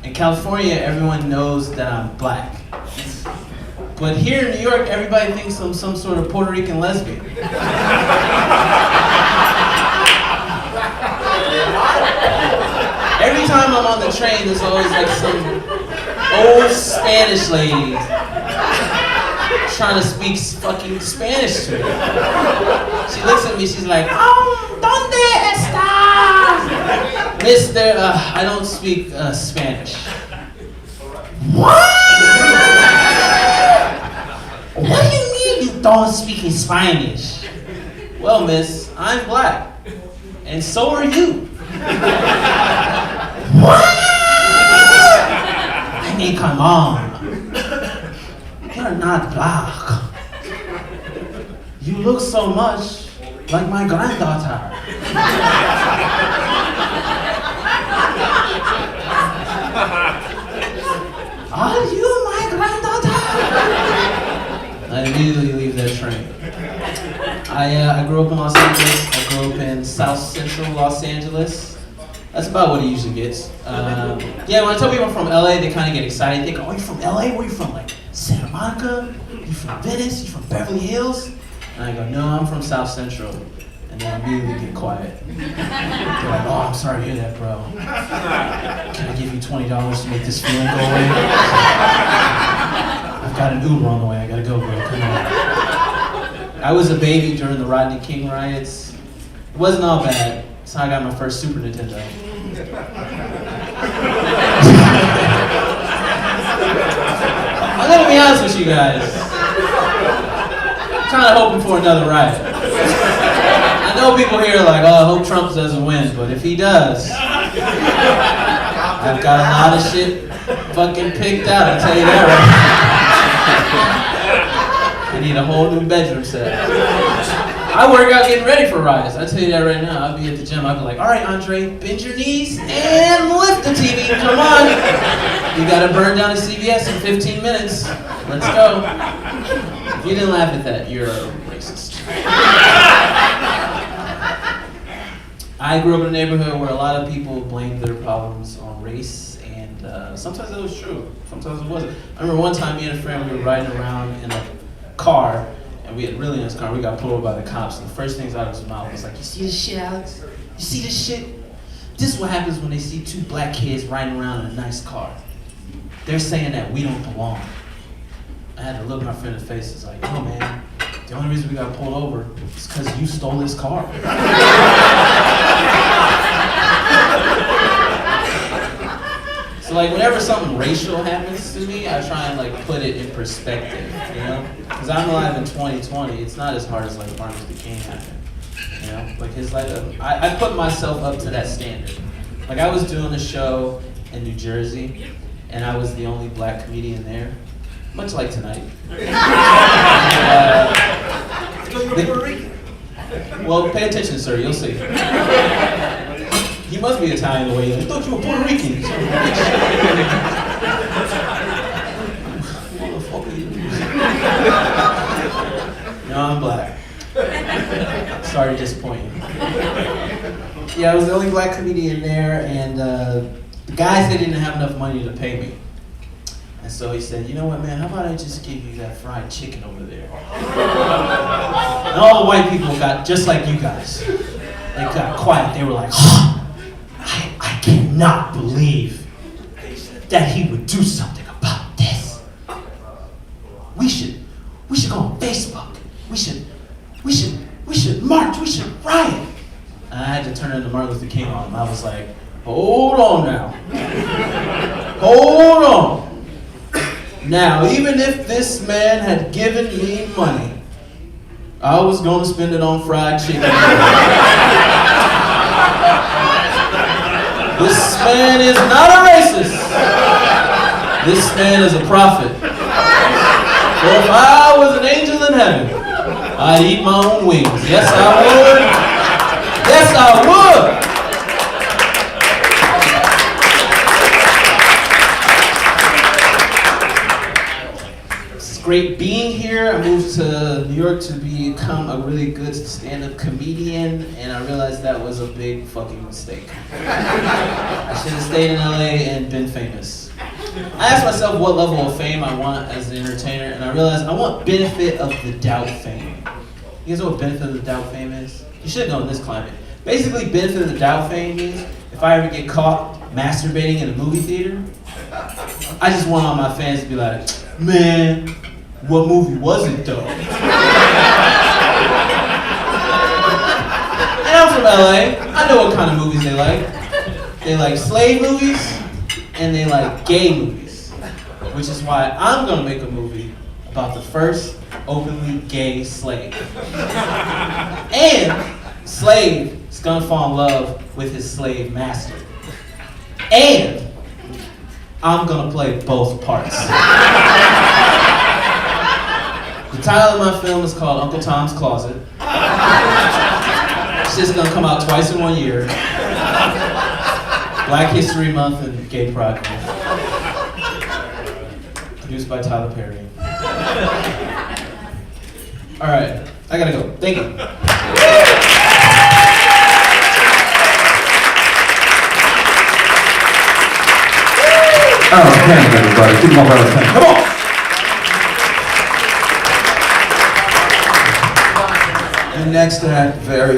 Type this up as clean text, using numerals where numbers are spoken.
In California, everyone knows that I'm black. But here in New York, everybody thinks I'm some sort of Puerto Rican lesbian. Every time I'm on the train, there's always like some old Spanish lady trying to speak fucking Spanish to me. She looks at me, she's like, ¿Dónde estás? Mister, I don't speak Spanish. What? What do you mean you don't speak Spanish? Well, miss, I'm black. And so are you. What? I mean, come on. You're not black. You look so much like my granddaughter. Are you my granddaughter? I immediately leave that train. I grew up in Los Angeles. I grew up in South Central Los Angeles. That's about what it usually gets. Yeah, when I tell people I'm from LA, they kind of get excited. They go, "Oh, you're from LA? Where you from? Like Santa Monica? You from Venice? You from Beverly Hills?" And I go, "No, I'm from South Central." And they immediately get quiet. They're like, "Oh, I'm sorry to hear that, bro. Can I give you $20 to make this feeling go away? I've got an Uber on the way. I gotta go, bro. Come on." I was a baby during the Rodney King riots. It wasn't all bad. That's how I got my first Super Nintendo. I'm gonna be honest with you guys. I'm kind of hoping for another riot. I know people here are like, "Oh, I hope Trump doesn't win," but if he does, I've got a lot of shit fucking picked out, I'll tell you that right now. I need a whole new bedroom set. I work out getting ready for riots. I tell you that right now. I'll be at the gym. I'll be like, "All right, Andre, bend your knees and lift the TV. Come on. You gotta burn down a CVS in 15 minutes. Let's go." If you didn't laugh at that, you're a racist. I grew up in a neighborhood where a lot of people blamed their problems on race, and sometimes that was true. Sometimes it wasn't. I remember one time me and a friend, we were riding around in a car, and we had really nice car. We got pulled over by the cops, and the first things out of his mouth was like, "You see this shit, Alex? You see this shit? This is what happens when they see two black kids riding around in a nice car. They're saying that we don't belong." I had to look my friend in the face. It's like, "Oh man, the only reason we got pulled over is because you stole this car." So like whenever something racial happens to me, I try and like put it in perspective, you know? Because I'm alive in 2020. It's not as hard as like Martin Luther King happened, you know? Like his life, I put myself up to that standard. Like I was doing a show in New Jersey, and I was the only black comedian there, much like tonight. Well, pay attention, sir. You'll see. He must be Italian the way he is. I thought you were Puerto Rican. Motherfucker, you. No, I'm black. Sorry to disappoint you. Yeah, I was the only black comedian there, and the guys, they didn't have enough money to pay me. And so he said, "You know what, man, how about I just give you that fried chicken over there?" And all the white people got, just like you guys, they got quiet. They were like, I cannot believe that he would do something about this. We should go on Facebook. We should march. We should riot. And I had to turn into Martin Luther King on him. I was like, hold on now. Hold on. Now, even if this man had given me money, I was going to spend it on fried chicken. This man is not a racist. This man is a prophet. For if I was an angel in heaven, I'd eat my own wings. Yes, I would. Yes, I would. great being here. I moved to New York to become a really good stand-up comedian, and I realized that was a big fucking mistake. I should have stayed in LA and been famous. I asked myself what level of fame I want as an entertainer, and I realized I want benefit of the doubt fame. You guys know what benefit of the doubt fame is? You should know in this climate. Basically, benefit of the doubt fame means if I ever get caught masturbating in a movie theater, I just want all my fans to be like, man, what movie was it though? And I'm from LA. I know what kind of movies they like. They like slave movies and they like gay movies. Which is why I'm gonna make a movie about the first openly gay slave. And slave is gonna fall in love with his slave master. And I'm gonna play both parts. The title of my film is called Uncle Tom's Closet. It's just gonna come out twice in 1 year. Black History Month and Gay Pride Month. Produced by Tyler Perry. All right, I gotta go. Thank you. Oh, thank everybody. Give them a round of applause. Come on! The next act, very